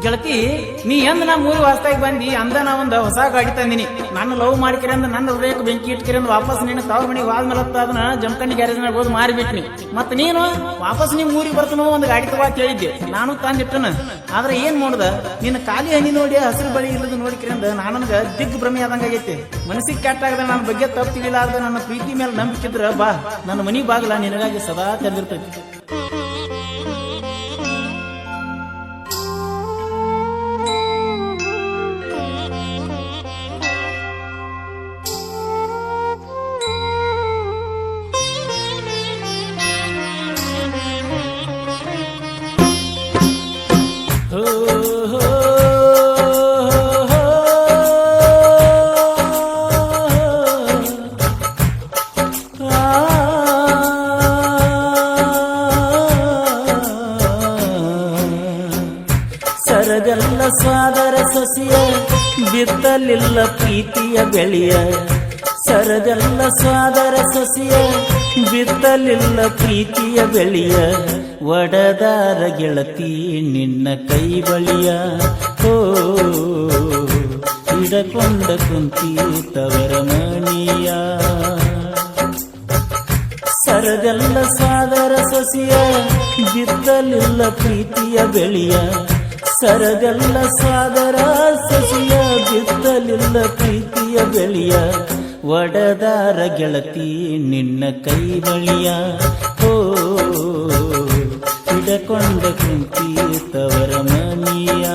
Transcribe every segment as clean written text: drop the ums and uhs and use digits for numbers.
ಗೆಳತಿ ನೀ ಎಂದ ನಾ ಮೂರು ವಾಸ್ತಾಗಿ ಬಂದಿ ಅಂದ ನಾ ಒಂದು ಹೊಸ ಗಾಡಿ ತಂದಿನಿ. ನಾನು ಲವ್ ಮಾಡ್ಕಿರ ಅಂದ ನನ್ನ ಹೃದಯಕ್ಕೆ ಬೆಂಕಿ ಇಟ್ಕಿರ ವಾಪಸ್ ನೀನು ತವ್ರ ಮನೆಗೆ ವಾದ್ಮೇಲೆ ಅದನ್ನ ಜಮಖಂಡಿ ಗ್ಯಾರೇಜ್ ನಾಗ ಹೋದ್ ಮಾರಿಬಿಟ್ನಿ. ಮತ್ ನೀನು ವಾಪಸ್ ನಿಮ್ ಊರಿಗೆ ಬರ್ತನೋ ಒಂದು ಗಾಡಿ ತಗೋ ಹೇಳಿದ್ದೆ. ನಾನು ತಂದಿಟ್ಟನ. ಆದ್ರೆ ಏನ್ ಮಾಡುದ ನಿನ್ನ ಖಾಲಿ ಹನಿ ನೋಡಿ ಹಸಿರು ಬಳಿ ಇಲ್ಲದ ನೋಡಿಕಿರಂದ ನನಗ ದಿಗ್ ಭ್ರಮೆ ಆದಂಗ ಆಗೈತೆ. ಮನಸ್ಸಿಗೆ ಕೆಟ್ಟಾಗದ ನನ್ನ ಬಗ್ಗೆ ತಪ್ಪು ತಿಳಿಲಾರ್ದ ನನ್ನ ಪ್ರೀತಿ ಮೇಲೆ ನಂಬಿಕಿದ್ರ ಬಾ, ನನ್ನ ಮನಿ ಬಾಗಲ ನಿನಗಾಗಿ ಸದಾ ತೆರೆದಿರ್ತೈತಿ. ಸರಗಲ್ಲ ಸ್ವಾದರ ಸಸಿಯ ಬಿತ್ತಲಿಲ್ಲ ಪ್ರೀತಿಯ ಬೆಳೆಯ. ಸರಗಲ್ಲ ಸ್ವಾದರ ಸಸಿಯ ಬಿತ್ತಲಿಲ್ಲ ಪ್ರೀತಿಯ ಬೆಳೆಯ. ಒಡದಾರ ಗೆಳತಿ ನಿನ್ನ ಕೈ ಬಳಿಯ. ಓ ಹಿಡಕೊಂಡ ಕುಂತಿ ತವರ ಮಣಿಯ. ಸರಗಲ್ಲ ಸಾದರ ಸಸಿಯ ಬಿತ್ತಲಿಲ್ಲ ಪ್ರೀತಿಯ ಬೆಳೆಯ. ಸರಗಲ್ಲ ಸಾದರ ಸಸಿಯ ಬಿತ್ತಲಿಲ್ಲ ಪ್ರೀತಿಯ ಬೆಳೆಯ. ಒಡದಾರ ಗೆಳತಿ ನಿನ್ನ ಕೈ ಬಳಿಯ. ಓ ಹಿಡಕೊಂಡ ಕುಂತಿ ತವರ ಮನಿಯ.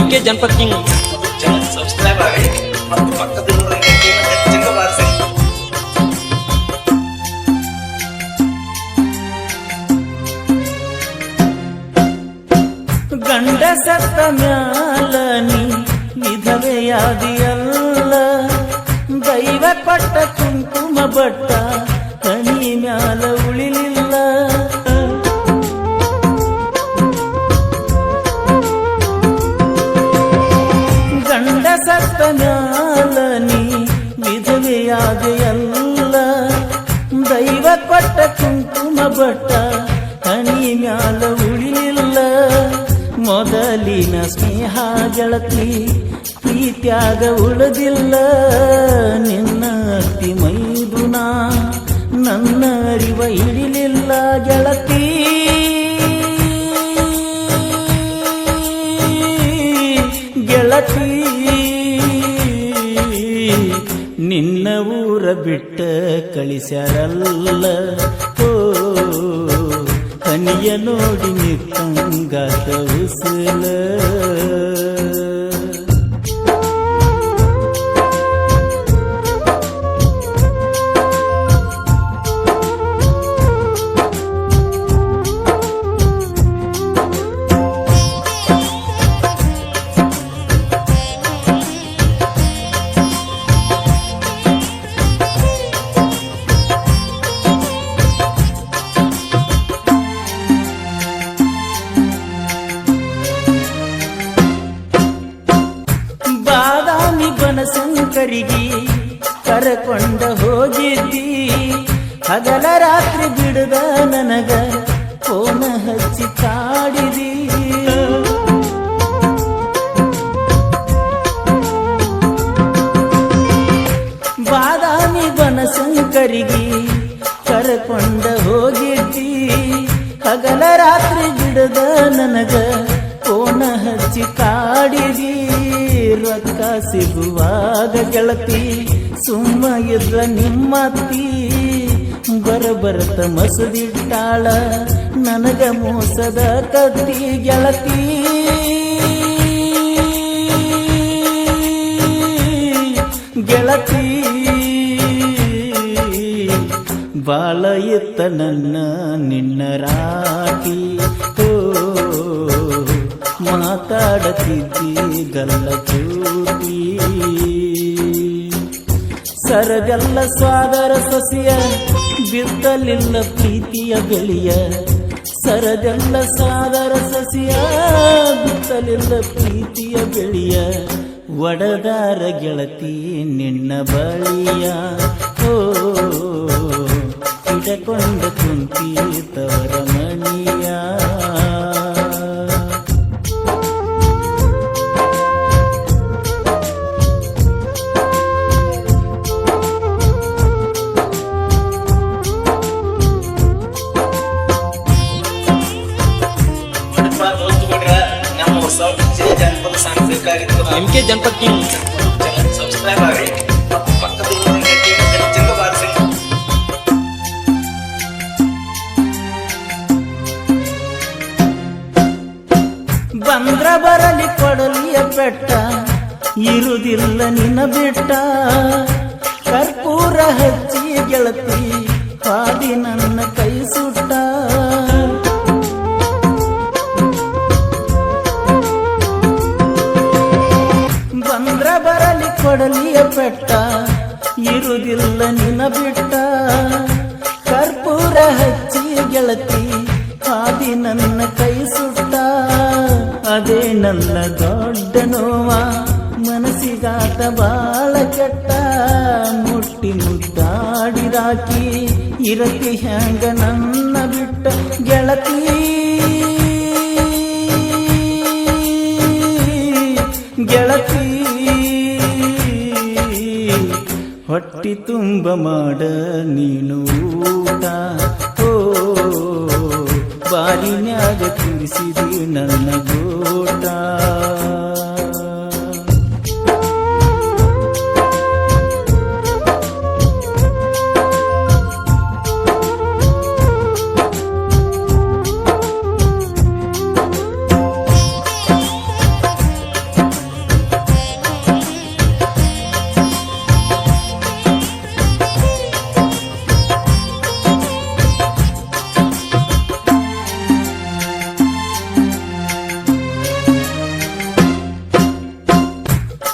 MK ಜನಪದ ಕಿಂಗ್ ಸಬ್ಸ್ಕ್ರೈಬ್ ಆಗಿ ಮತ್ತು ಪಕ್ಕದಲ್ಲಿರುವ ಗಂಟೆಯನ್ನು ಬಾರಿಸಿ. ಗಂಡ ಸತ್ತ ಮ್ಯಾಲ ನೀ ವಿಧವೆಯಾದಿಯಲ್ಲ. ದೈವ ಕೊಟ್ಟ ಕುಂಕುಮ ಬಟ್ಟ ಕಣಿ ಮ್ಯಾಲ ಉಳಿಲಿಲ್ಲ. ಗಂಡ ಸತ್ತ ಮ್ಯಾಲ ನೀ ವಿಧವೆಯಾದೆಯಲ್ಲ. ದೈವ ಕೊಟ್ಟ ಕುಂಕುಮ ಬಟ್ಟ ಕಣಿ ಮ್ಯಾಲ ಉಳಿಲಿಲ್ಲ. ಮೊದಲಿನ ಸ್ನೇಹ ಗೆಳತಿ ಪ್ರೀತ್ಯಾಗ ಉಳಿದಿಲ್ಲ. ನಿನ್ನ ಅತಿ ಮೈದುನ ನನ್ನ ಅರಿವ ಹಿಡಿಲಿಲ್ಲ ಗೆಳತಿ. ಗೆಳತಿ ನಿನ್ನ ಊರ ಬಿಟ್ಟ ಕಳಿಸ್ಯಾರಲ್ಲ. ಓ ಹನಿಯ ನೋಡಿ ನಿಕ್ಕಂಗಾತ ಉಸಲ. ಬಾದಾಮಿ ಬನಶಂಕರಿಗೆ ಕರಕೊಂಡ ಹೋಗಿದ್ದಿ. ಹಗಲ ರಾತ್ರಿ ಬಿಡದ ನನಗ ಫೋನ ಹಚ್ಚಿ ಕಾಡಿದಿ. ಬಾದಾಮಿ ಬನಶಂಕರಿಗೆ ಕರಕೊಂಡ ಹೋಗಿದ್ದಿ. ಹಗಲ ರಾತ್ರಿ ಬಿಡದ ನನಗ ಫೋನ ಹಚ್ಚಿ ಕಾಡಿದಿ. ರೊಕ್ಕ ಸಿಗುವಾಗ ಗೆಳತಿ ಸುಮ್ಮ ಇದ್ರ ನಿಮ್ಮತ್ತಿ. ಬರಬರ್ತ ಮಸದಿಟ್ಟಾಳ ನನಗ ಮೋಸದ ಕತ್ತಿ ಗೆಳತಿ. ಗೆಳತಿ ಬಾಳ ಇತ್ತ ನನ್ನ ನಿನ್ನ ರಾಟಿ. ಓ ಮಾತಾಡತಿದ್ದಿ ಗಲ್ಲ ಚೂಟಿ. ಸರಗಲ್ಲ ಸ್ವಾದರ ಸಸಿಯ ಬಿತ್ತಲಿಲ್ಲ ಪ್ರೀತಿಯ ಬೆಳೆಯ. ಸರದೆಲ್ಲ ಸಾದರ ಸಸಿಯ ಬಿತ್ತಲಿಲ್ಲ ಪ್ರೀತಿಯ ಬೆಳೆಯ ಒಡದಾರ ಗೆಳತಿ ನಿನ್ನ ಬಳಿಯ ಓ ಹಿಡಕೊಂಡ ಕುಂತಿ ತವರ ಮಣಿಯ ನಮ್ಮ ಹೊಸ ಜನಪದ ಸಾಂಸ್ಕೃತಿಕ ಕಾರ್ಯಕ್ರಮ MK ಜನಪದ ಕಿಂಗ್ ಸಬ್ಸ್ಕ್ರೈಬ್ ಆಗಿ ಮತ್ತು ಪಕ್ಕದಲ್ಲಿರುವ ಗಂಟೆಯನ್ನು ಹೆಚ್ಚಿನ ಬಾರಿಸಿ. ಬಂದ್ರ ಬರಲಿ ಕೊಡಲಿಯ ಬೆಟ್ಟ ಇರುವುದಿಲ್ಲ ನಿನ್ನ ಬಿಟ್ಟ ಕರ್ಪೂರ ಹಚ್ಚಿ ಗೆಳತಿ ಹಾದಿ ನನ್ನ ಕೈ ಸುಟ್ಟ ಬಂದ್ರ ಬರಲಿ ಕೊಡಲಿಯ ಬೆಟ್ಟ ಇರುವುದಿಲ್ಲ ನಿನ್ನ ಬಿಟ್ಟ ಕರ್ಪೂರ ಹಚ್ಚಿ ಗೆಳತಿ ಹಾದಿ ನನ್ನ ಕೈ ಸುಟ್ಟ ಅದೇ ನನ್ನ ದೊಡ್ಡ ನೋವ ಮನಸ್ಸಿಗಾತ ಬಾಳ ಕೆಟ್ಟ ಮುಟ್ಟಿ ಮುದ್ದಾಡಿದಾಕಿ ಇರತಿ ಹ್ಯಾಂಗ ನನ್ನ ಬಿಟ್ಟ ಗೆಳತಿ ಗೆಳತಿ ಹೊಟ್ಟಿ ತುಂಬ ಮಾಡ ನೀನು ಊಟ ಓ ಬಾರಿನ್ಯಾಗ ತಿರಿಸಿದಿ ನನ್ನ ಗೋಟ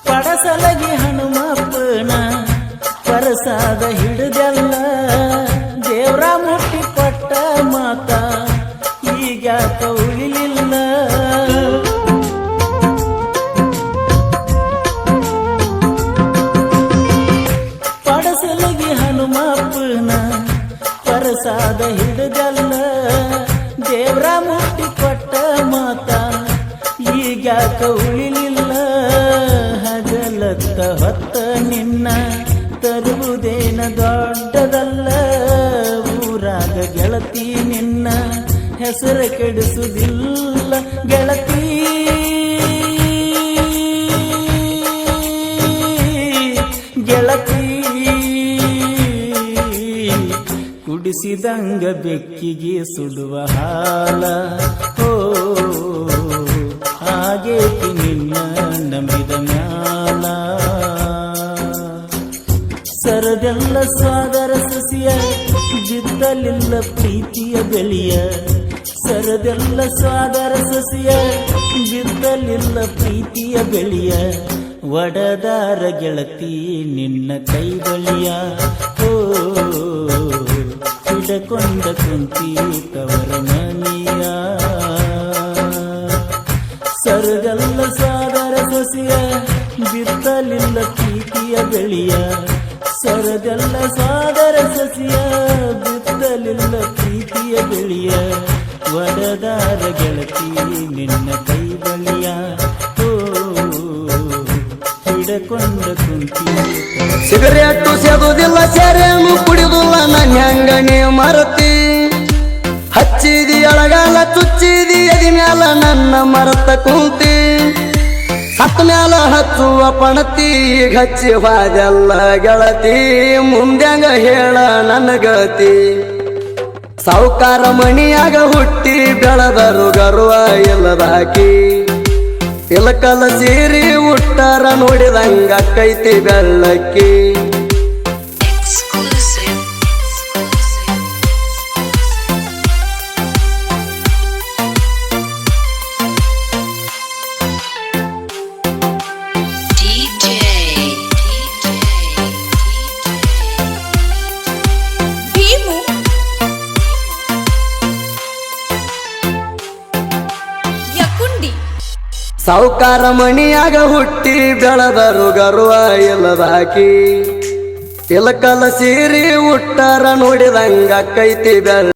ಪಡಸಲಗಿ ಹನುಮಪ್ಪನ ಪರಸಾದ ಹಿಡಿದಲ್ಲ ದೇವ್ರ ಮುಟ್ಟಿ ಕೊಟ್ಟ ಮಾತ ಈಗ್ಯಾಕ ಉಳಿಲಿಲ್ಲ ಪಡಸಲಗಿ ಹನುಮಪ್ಪನ ಪರಸಾದ ಹಿಡಿದಲ್ಲ ದೇವ್ರ ಮುಟ್ಟಿ ಕೊಟ್ಟ ಮಾತ ಈಗ್ಯಾಕ ಉಳಿಲಿಲ್ಲ ಹಗಲತ್ತ ಹೊತ್ತ ನಿನ್ನ ತರುವುದೇನ ದೊಡ್ಡದಲ್ಲ ಊರಾಗ ಗೆಳತಿ ನಿನ್ನ ಹೆಸರ ಕೆಡಿಸುವುದಿಲ್ಲ ಗೆಳತಿ ಗೆಳತಿ ಕುಡಿಸಿದಂಗ ಬೆಕ್ಕಿಗೆ ಸುಡುವ ಹಾಲ ಓ ಹಾಗೇತಿ ನಿನ್ನ ನಂಬಿದ ಮ್ಯಾಲ ಸರದೆಲ್ಲ ಸಾದರ ಸಸಿಯ ಬಿತ್ತಲಿಲ್ಲ ಪ್ರೀತಿಯ ಬೆಳೆಯ ಸರದೆಲ್ಲ ಸಾದರ ಸಸಿಯ ಬಿತ್ತಲಿಲ್ಲ ಪ್ರೀತಿಯ ಬೆಳೆಯ ಒಡದಾರ ಗೆಳತಿ ನಿನ್ನ ಕೈ ಬಳಿಯ ಓ ಹಿಡಕೊಂಡ ಕುಂತಿ ತವರ ಮನಿಯ ಸರದೆಲ್ಲ ಸಾದರ ಸಸಿಯ ಬಿತ್ತಲಿಲ್ಲ ಪ್ರೀತಿಯ ಬೆಳೆಯ ಸರದೆಲ್ಲ ಸಾದರ ಸಸಿಯ ಬಿತ್ತಲಿಲ್ಲ ಪ್ರೀತಿಯ ಬೆಳೆಯ ಒಡದಾರ ಗೆಳತಿ ನಿನ್ನ ಕೈ ಬಳಿಯ ಓ ಹಿಡಕೊಂಡ ಕುಂತಿ ಸಿಗರೇಟು ಸೇದುದಿಲ್ಲ ಸೆರೆನು ಕುಡಿದುಲ್ಲ ನನ್ನ ಹೆಂಗಣಿ ಮರತಿ ಹಚ್ಚಿದಿ ಅಳಗಾಲ ಚುಚ್ಚಿದಿ ಎದಿ ಮ್ಯಾಲ ನನ್ನ ಮರತ ಕುಂತಿ ಸತ್ತ ಮ್ಯಾಲ ಹಚ್ಚುವ ಪಣತಿ ಹಚ್ಚಿ ಹೋದೆಲ್ಲ ಗೆಳತಿ ಮುಂದ್ಯಾಂಗ ಹೇಳ ನನ್ನ ಗತಿ ಸಾವುಕಾರ ಮಣಿಯಾಗ ಹುಟ್ಟಿ ಬೆಳೆದರು ಗರ್ವ ಇಲ್ಲದಾಕಿ ಇಲಕಲ ಸೀರಿ ಉಟ್ಟಾರ ನೋಡಿದಂಗ ಕೈತಿ ಬೆಳ್ಳಕ್ಕಿ ಸಾವುಕಾರ ಮಣಿಯಾಗ ಹುಟ್ಟಿ ಬೆಳೆದರು ಗರ್ವ ಇಲ್ಲದಾಕಿ ಇಲಕಲ ಸೀರಿ ಉಟ್ಟಾರ ನೋಡಿದಂಗ ಕೈತಿ ಬೆಳ